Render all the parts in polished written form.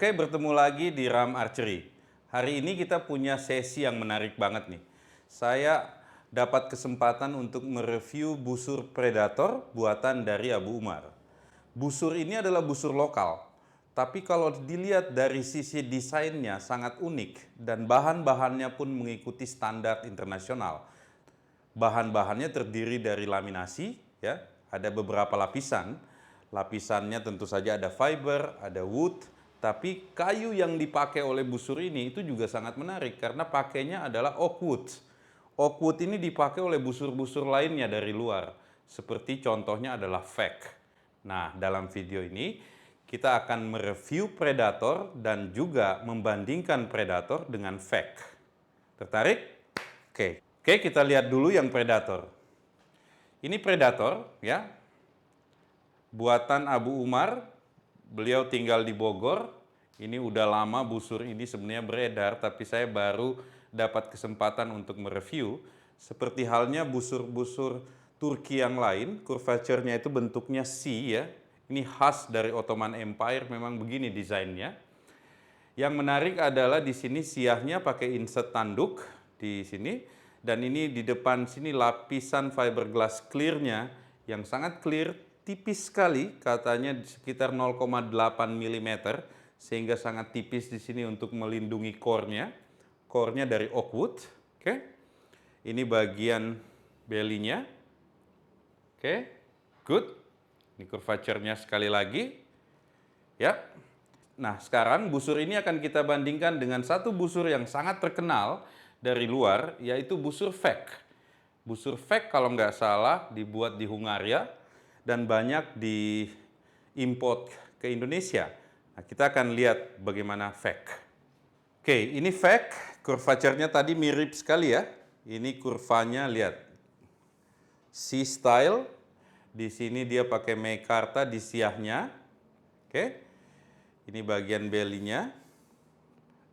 Oke, bertemu lagi di Ram Archery. Hari ini kita punya sesi yang menarik banget nih. Saya dapat kesempatan untuk mereview busur Predator buatan dari Abu Umar. Busur ini adalah busur lokal, tapi kalau dilihat dari sisi desainnya sangat unik dan bahan-bahannya pun mengikuti standar internasional. Bahan-bahannya terdiri dari laminasi, ya, ada beberapa lapisan. Lapisannya tentu saja ada fiber, ada wood, tapi kayu yang dipakai oleh busur ini itu juga sangat menarik karena pakainya adalah oak wood. Oak wood ini dipakai oleh busur-busur lainnya dari luar, seperti contohnya adalah FEC. Nah, dalam video ini kita akan mereview Predator dan juga membandingkan Predator dengan FEC. Tertarik? Oke, kita lihat dulu yang Predator. Ini Predator, ya, buatan Abu Umar. Beliau tinggal di Bogor. Ini udah lama busur ini sebenarnya beredar, tapi saya baru dapat kesempatan untuk mereview. Seperti halnya busur-busur Turki yang lain, curvature-nya itu bentuknya C, ya. Ini khas dari Ottoman Empire, memang begini desainnya. Yang menarik adalah di sini siahnya pakai insert tanduk di sini. Dan ini di depan sini lapisan fiberglass clear-nya yang sangat clear, tipis sekali, katanya sekitar 0,8 mm, sehingga sangat tipis di sini untuk melindungi core-nya. Core-nya dari oak wood. Oke. Ini bagian belly-nya. Oke. Good. Ini curvature-nya sekali lagi. Ya. Nah, sekarang busur ini akan kita bandingkan dengan satu busur yang sangat terkenal dari luar, yaitu busur FEC. Busur FEC kalau nggak salah dibuat di Hungaria dan banyak diimport ke Indonesia. Nah, kita akan lihat bagaimana FEC. Oke, ini FEC, curvature-nya tadi mirip sekali ya. Ini kurvanya, lihat. C-style, di sini dia pakai micarta di siahnya. Oke, ini bagian belly-nya.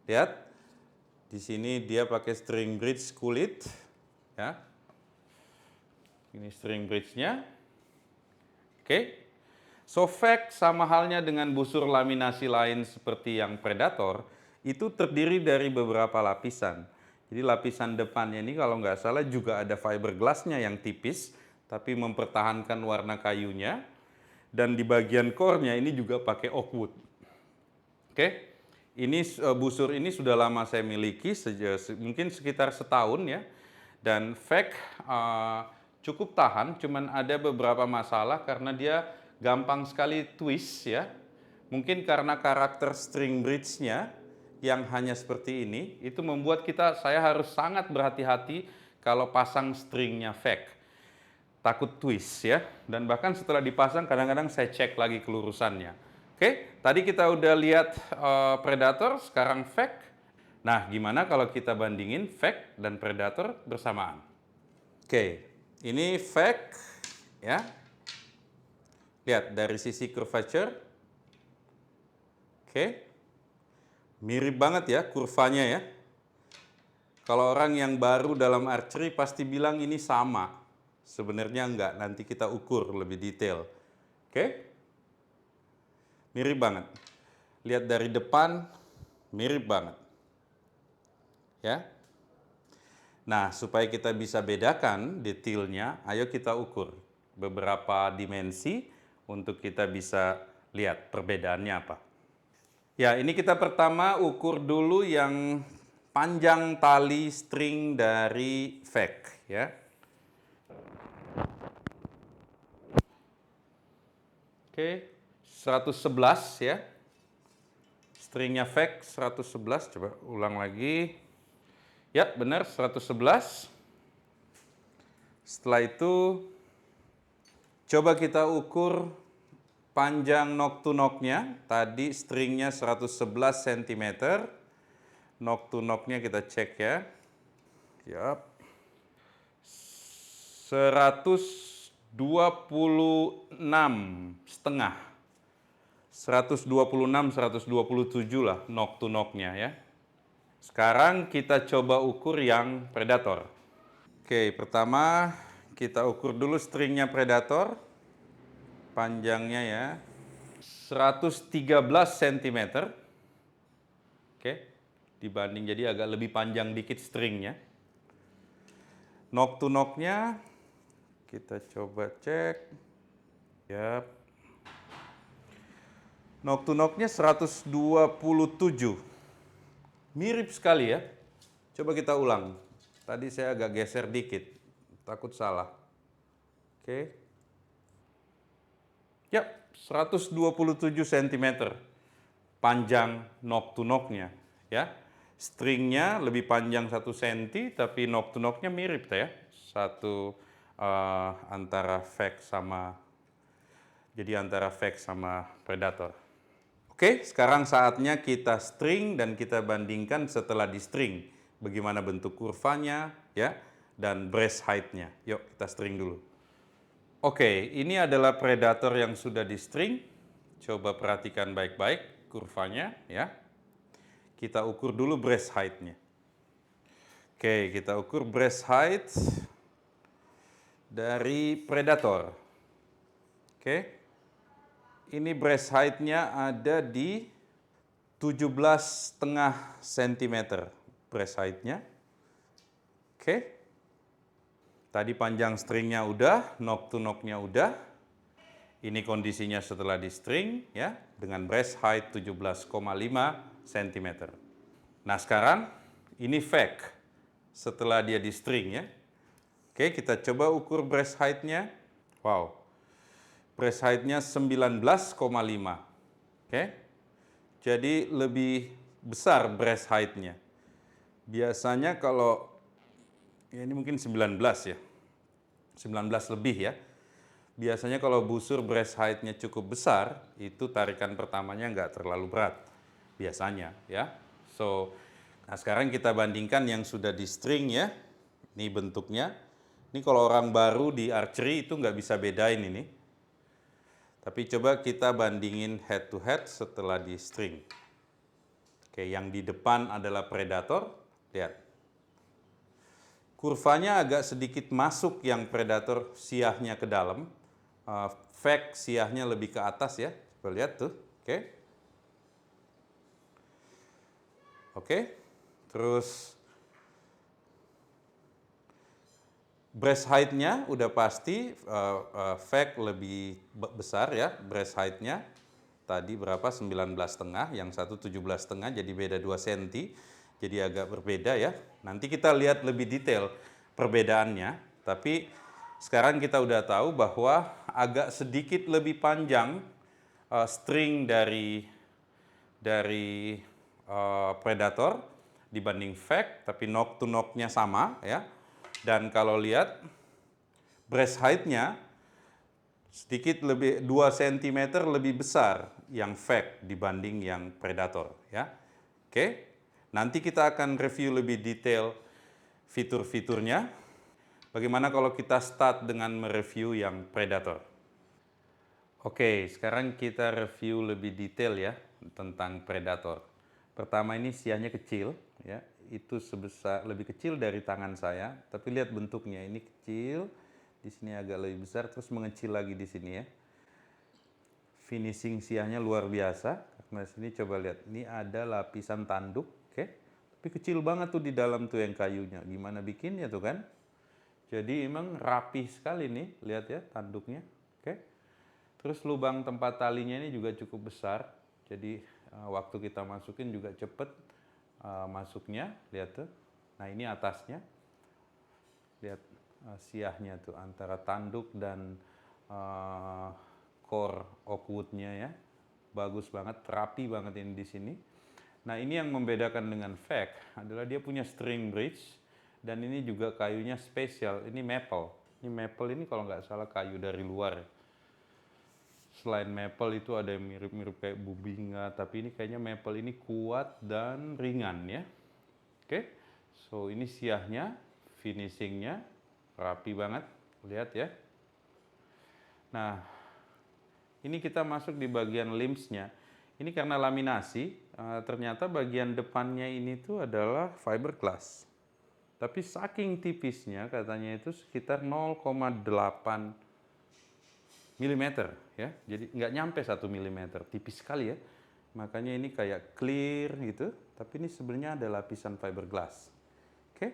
Lihat. Di sini dia pakai string bridge kulit, ya. Ini string bridge-nya. Oke. So FEC sama halnya dengan busur laminasi lain seperti yang Predator, itu terdiri dari beberapa lapisan. Jadi lapisan depannya ini kalau nggak salah juga ada fiberglass-nya yang tipis, tapi mempertahankan warna kayunya. Dan di bagian core-nya ini juga pakai oak wood. Oke. Ini busur ini sudah lama saya miliki, mungkin sekitar setahun ya. Dan FEC cukup tahan, cuman ada beberapa masalah karena dia gampang sekali twist ya. Mungkin karena karakter string bridge-nya yang hanya seperti ini, itu membuat saya harus sangat berhati-hati kalau pasang stringnya FEC. Takut twist ya, dan bahkan setelah dipasang kadang-kadang saya cek lagi kelurusannya. Oke, tadi kita udah lihat Predator, sekarang FEC. Nah, gimana kalau kita bandingin FEC dan Predator bersamaan? Oke, ini FEC ya. Lihat dari sisi curvature. Oke. Mirip banget ya kurvanya ya. Kalau orang yang baru dalam archery pasti bilang ini sama. Sebenarnya enggak, nanti kita ukur lebih detail. Oke. Mirip banget. Lihat dari depan, mirip banget. Ya. Nah, supaya kita bisa bedakan detailnya, ayo kita ukur beberapa dimensi untuk kita bisa lihat perbedaannya apa. Ya, ini kita pertama ukur dulu yang panjang tali string dari FEC, ya. Oke. 111 ya. Stringnya FEC 111, coba ulang lagi. Ya, benar 111. Setelah itu coba kita ukur panjang knock to knock-nya. Tadi stringnya 111 cm. Knock to knock-nya kita cek ya. Yap. 126,5. 126, 127 lah knock to knock-nya ya. Sekarang kita coba ukur yang Predator. Oke, pertama kita ukur dulu stringnya Predator. Panjangnya ya 113 cm. Oke, dibanding jadi agak lebih panjang dikit stringnya. Knock to knock-nya kita coba cek. Yap. Knock to knock-nya 127. Mirip sekali ya. Coba kita ulang. Tadi saya agak geser dikit. Takut salah. Oke. Yap, 127 cm. Panjang knock to knock-nya. Ya. Stringnya lebih panjang 1 cm, tapi knock to knock-nya mirip ya. Antara Fake sama Predator. Oke, sekarang saatnya kita string dan kita bandingkan setelah di string. Bagaimana bentuk kurvanya ya dan breast height-nya. Yuk kita string dulu. Oke, ini adalah Predator yang sudah di string. Coba perhatikan baik-baik kurvanya ya. Kita ukur dulu breast height-nya. Oke, kita ukur breast height dari Predator. Oke. Ini breast height-nya ada di 17,5 cm breast height-nya. Oke. Tadi panjang stringnya udah, knock to knock-nya udah. Ini kondisinya setelah di string ya, dengan breast height 17,5 cm. Nah sekarang ini fake setelah dia di string ya. Oke, kita coba ukur breast height-nya. Wow. Breast height-nya 19,5. Oke. Jadi lebih besar breast height-nya. Biasanya kalau ya ini mungkin 19 ya. 19 lebih ya. Biasanya kalau busur breast height-nya cukup besar, itu tarikan pertamanya nggak terlalu berat. Biasanya ya. Nah sekarang kita bandingkan yang sudah di string ya. Ini bentuknya. Ini kalau orang baru di archery itu nggak bisa bedain ini. Tapi coba kita bandingin head to head setelah di string. Oke, yang di depan adalah Predator. Lihat. Kurvanya agak sedikit masuk yang Predator siahnya ke dalam. Fake siahnya lebih ke atas ya. Coba lihat tuh. Oke. Oke. Terus breast height-nya udah pasti fake lebih besar ya, breast height-nya. Tadi berapa? 19,5, yang satu 17,5, jadi beda 2 cm. Jadi agak berbeda ya. Nanti kita lihat lebih detail perbedaannya. Tapi sekarang kita udah tahu bahwa agak sedikit lebih panjang string dari Predator dibanding fake, tapi knock to knock-nya sama ya. Dan kalau lihat breast height-nya sedikit lebih 2 cm lebih besar yang fake dibanding yang Predator ya. Oke. Nanti kita akan review lebih detail fitur-fiturnya. Bagaimana kalau kita start dengan mereview yang Predator? Oke, sekarang kita review lebih detail ya tentang Predator. Pertama ini siahnya kecil ya. Itu lebih kecil dari tangan saya, tapi lihat bentuknya ini kecil, di sini agak lebih besar, terus mengecil lagi di sini ya. Finishing siahnya luar biasa. Karena sini coba lihat, ini ada lapisan tanduk, oke? Tapi kecil banget tuh di dalam tuh yang kayunya. Gimana bikinnya tuh kan? Jadi emang rapi sekali nih, lihat ya tanduknya, oke? Terus lubang tempat talinya ini juga cukup besar, jadi waktu kita masukin juga cepet. Masuknya, lihat tuh. Nah ini atasnya, lihat siahnya tuh antara tanduk dan core oakwood-nya ya, bagus banget, rapi banget ini di sini. Nah ini yang membedakan dengan fake adalah dia punya string bridge dan ini juga kayunya spesial. Ini maple. Ini maple ini kalau nggak salah kayu dari luar. Selain maple itu ada yang mirip-mirip kayak bubinga, tapi ini kayaknya maple ini kuat dan ringan ya. Oke, so ini siahnya, finishingnya rapi banget, lihat ya. Nah, ini kita masuk di bagian limbs-nya. Ini karena laminasi, ternyata bagian depannya ini tuh adalah fiberglass. Tapi saking tipisnya katanya itu sekitar 0,8 mm ya, jadi nggak nyampe 1 mm, tipis sekali ya. Makanya ini kayak clear gitu, Tapi ini sebenarnya ada lapisan fiberglass. Oke,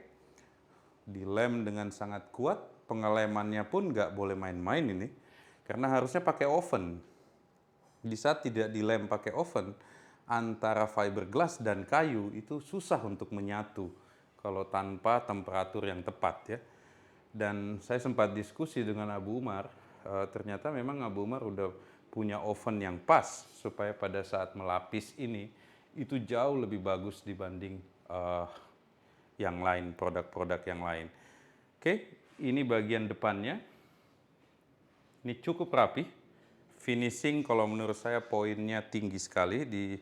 dilem dengan sangat kuat, pengelemannya pun nggak boleh main-main ini, karena harusnya pakai oven. Di saat tidak dilem pakai oven, antara fiberglass dan kayu itu susah untuk menyatu kalau tanpa temperatur yang tepat ya. Dan saya sempat diskusi dengan Abu Umar, ternyata memang Abu Umar udah punya oven yang pas supaya pada saat melapis ini itu jauh lebih bagus dibanding yang lain, produk-produk yang lain. Oke, ini bagian depannya. Ini cukup rapi. Finishing kalau menurut saya poinnya tinggi sekali di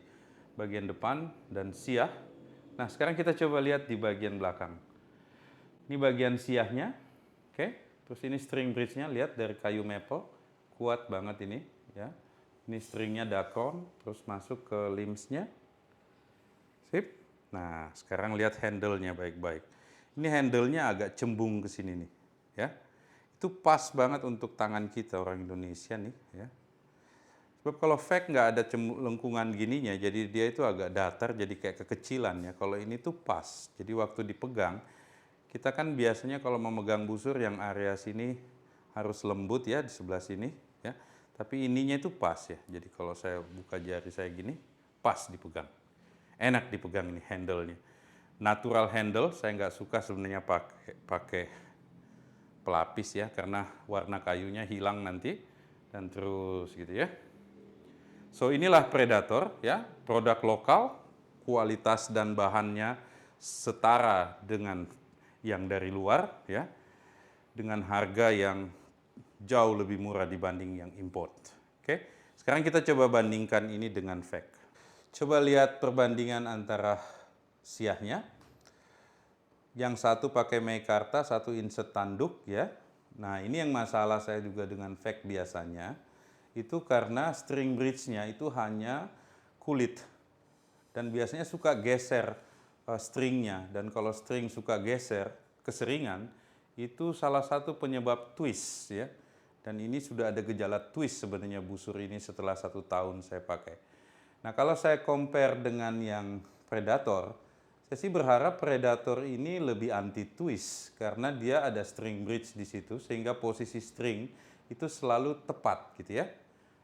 bagian depan dan siah. Nah, sekarang kita coba lihat di bagian belakang. Ini bagian siahnya. Oke, terus ini string bridge-nya, lihat dari kayu maple. Kuat banget ini ya. Ini stringnya Dacron, terus masuk ke limbs-nya. Sip. Nah, sekarang lihat handle-nya baik-baik. Ini handle-nya agak cembung ke sini nih, ya. Itu pas banget untuk tangan kita orang Indonesia nih, ya. Sebab kalau fake nggak ada lengkungan gininya, jadi dia itu agak datar, jadi kayak kekecilan ya. Kalau ini tuh pas, jadi waktu dipegang, kita kan biasanya kalau memegang busur yang area sini harus lembut ya di sebelah sini, ya. Tapi ininya itu pas ya. Jadi kalau saya buka jari saya gini, pas dipegang. Enak dipegang ini handle-nya. Natural handle, saya nggak suka sebenarnya pakai pelapis ya, karena warna kayunya hilang nanti dan terus gitu ya. So inilah Predator ya, produk lokal, kualitas dan bahannya setara dengan yang dari luar ya, dengan harga yang jauh lebih murah dibanding yang import. Oke, sekarang kita coba bandingkan ini dengan fake. Coba lihat perbandingan antara siahnya. Yang satu pakai meikarta, satu inset tanduk ya. Nah, ini yang masalah saya juga dengan fake biasanya. Itu karena string bridge-nya itu hanya kulit. Dan biasanya suka geser stringnya. Dan kalau string suka geser, keseringan, itu salah satu penyebab twist ya. Dan ini sudah ada gejala twist sebenarnya busur ini setelah 1 tahun saya pakai. Nah, kalau saya compare dengan yang Predator, saya sih berharap Predator ini lebih anti twist karena dia ada string bridge di situ sehingga posisi string itu selalu tepat gitu ya.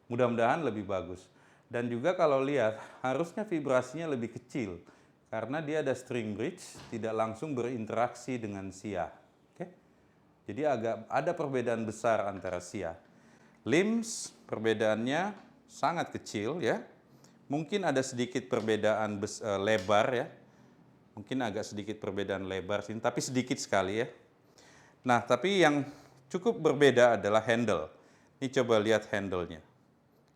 Mudah-mudahan lebih bagus. Dan juga kalau lihat harusnya vibrasinya lebih kecil karena dia ada string bridge, tidak langsung berinteraksi dengan siah. Oke? Jadi agak ada perbedaan besar antara siah. Limbs perbedaannya sangat kecil ya. Mungkin ada sedikit perbedaan lebar ya. Mungkin agak sedikit perbedaan lebar sini, tapi sedikit sekali ya. Nah, tapi yang cukup berbeda adalah handle. Ini coba lihat handle-nya.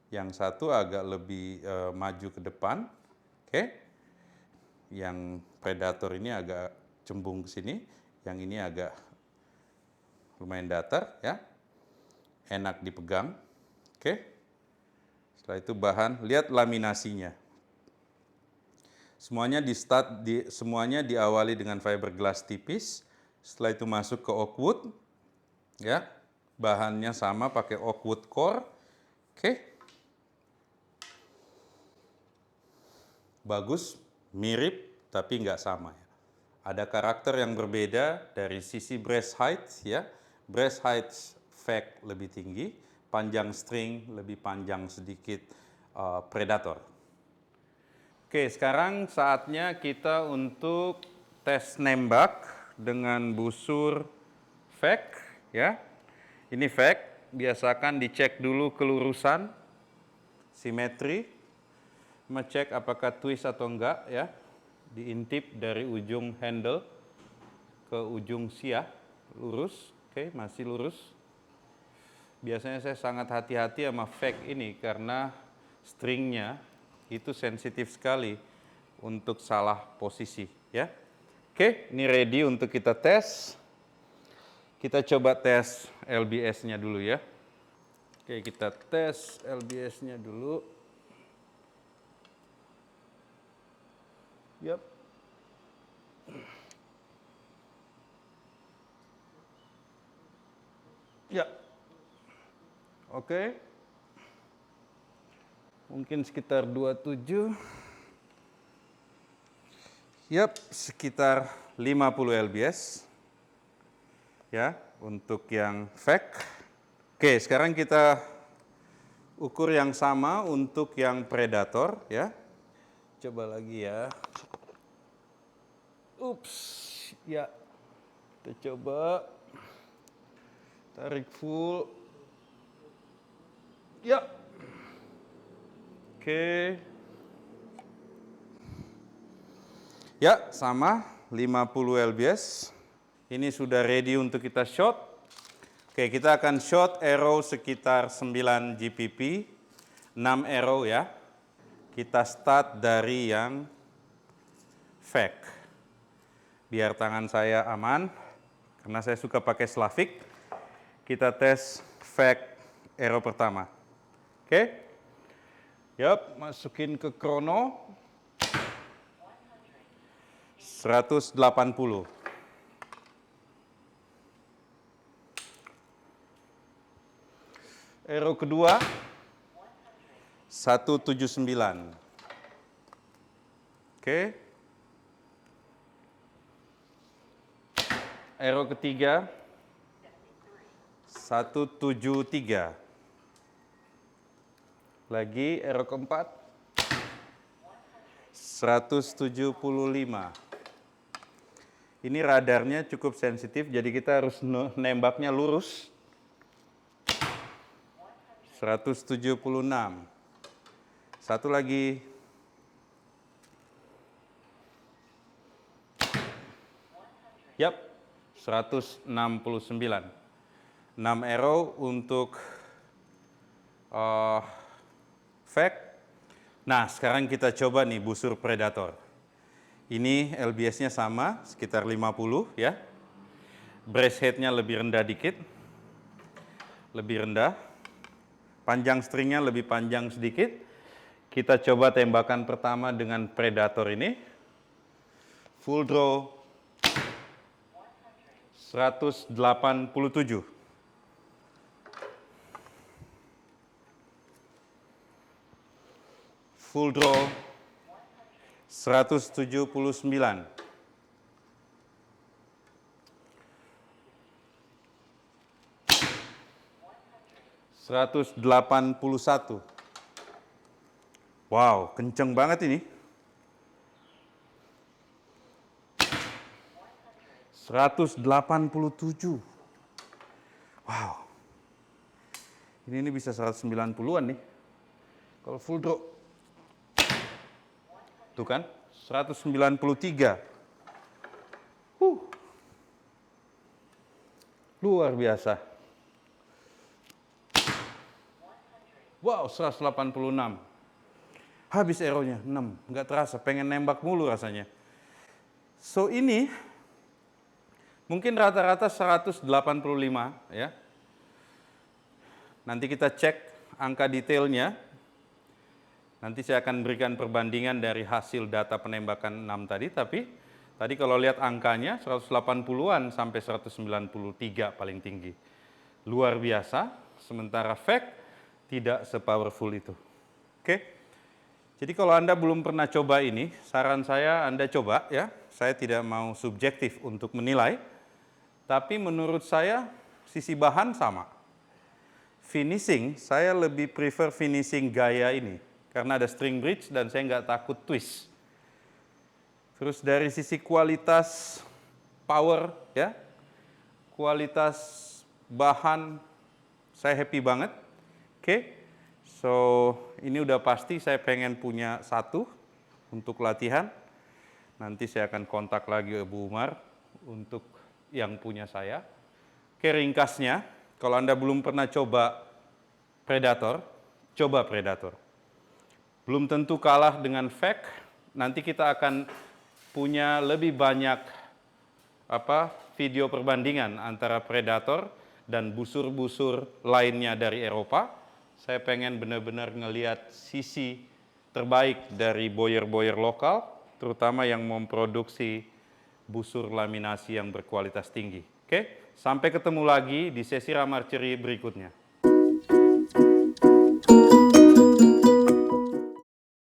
Yang satu agak lebih maju ke depan. Oke. Yang Predator ini agak cembung ke sini. Yang ini agak lumayan datar ya. Enak dipegang. Oke. Setelah itu bahan, lihat laminasinya. Semuanya diawali dengan fiberglass tipis. Setelah itu masuk ke oakwood, ya. Bahannya sama pakai oakwood core. Oke. Bagus, mirip tapi nggak sama ya. Ada karakter yang berbeda dari sisi breast height ya. Breast height fake lebih tinggi. Panjang string lebih panjang sedikit Predator. Oke, sekarang saatnya kita untuk tes nembak dengan busur fake ya. Ini fake, biasakan dicek dulu kelurusan, simetri, ngecek apakah twist atau enggak ya. Diintip dari ujung handle ke ujung siah, lurus, oke, masih lurus. Biasanya saya sangat hati-hati sama fake ini karena stringnya itu sensitif sekali untuk salah posisi ya. Oke, ini ready untuk kita tes. Kita coba tes LBS-nya dulu ya. Oke, kita tes LBS-nya dulu. Yap. Ya. Oke. Mungkin sekitar 27. Yap, sekitar 50 lbs. Ya, untuk yang fake. Oke, sekarang kita ukur yang sama untuk yang predator, ya. Coba lagi ya. Ups, ya. Kita coba tarik full. Ya. Oke. Ya, sama 50 lbs. Ini sudah ready untuk kita shot. Oke, kita akan shot arrow sekitar 9 GPP, 6 arrow ya. Kita start dari yang fake. Biar tangan saya aman, karena saya suka pakai Slavic. Kita tes fake arrow pertama. Oke. Yap, masukin ke krono. 180. Arrow kedua 179. Oke. Arrow ketiga 173. Lagi arrow keempat 175. Ini radarnya cukup sensitif, jadi kita harus nembaknya lurus. 176. Satu lagi. Yap, 169. 6 arrow untuk fake. Nah, sekarang kita coba nih busur predator. Ini LBS-nya sama, sekitar 50 ya. Brace head-nya lebih rendah dikit. Lebih rendah. Panjang stringnya lebih panjang sedikit. Kita coba tembakan pertama dengan predator ini. Full draw 187. Full draw 179. $181. Wow, kenceng banget ini. 187. Wow. Ini bisa 190-an nih. Kalau full draw. Tuh kan, 193. Luar biasa. Wow, 186. Habis arrow-nya, 6. Nggak terasa, pengen nembak mulu rasanya. So ini, mungkin rata-rata 185 ya. Nanti kita cek angka detailnya. Nanti saya akan berikan perbandingan dari hasil data penembakan 6 tadi, tapi tadi kalau lihat angkanya 180-an sampai 193 paling tinggi. Luar biasa, sementara fake tidak sepowerful itu. Oke. Jadi kalau Anda belum pernah coba ini, saran saya Anda coba ya. Saya tidak mau subjektif untuk menilai, tapi menurut saya sisi bahan sama. Finishing, saya lebih prefer finishing gaya ini. Karena ada string bridge dan saya nggak takut twist. Terus dari sisi kualitas power, ya, kualitas bahan, saya happy banget. Oke, so ini udah pasti saya pengen punya satu untuk latihan. Nanti saya akan kontak lagi Bu Umar untuk yang punya saya. Oke, ringkasnya, kalau Anda belum pernah coba predator, coba predator. Belum tentu kalah dengan fake, nanti kita akan punya lebih banyak video perbandingan antara predator dan busur-busur lainnya dari Eropa. Saya pengen benar-benar ngelihat sisi terbaik dari boyer-boyer lokal, terutama yang memproduksi busur laminasi yang berkualitas tinggi. Oke, sampai ketemu lagi di sesi Ram Archery berikutnya.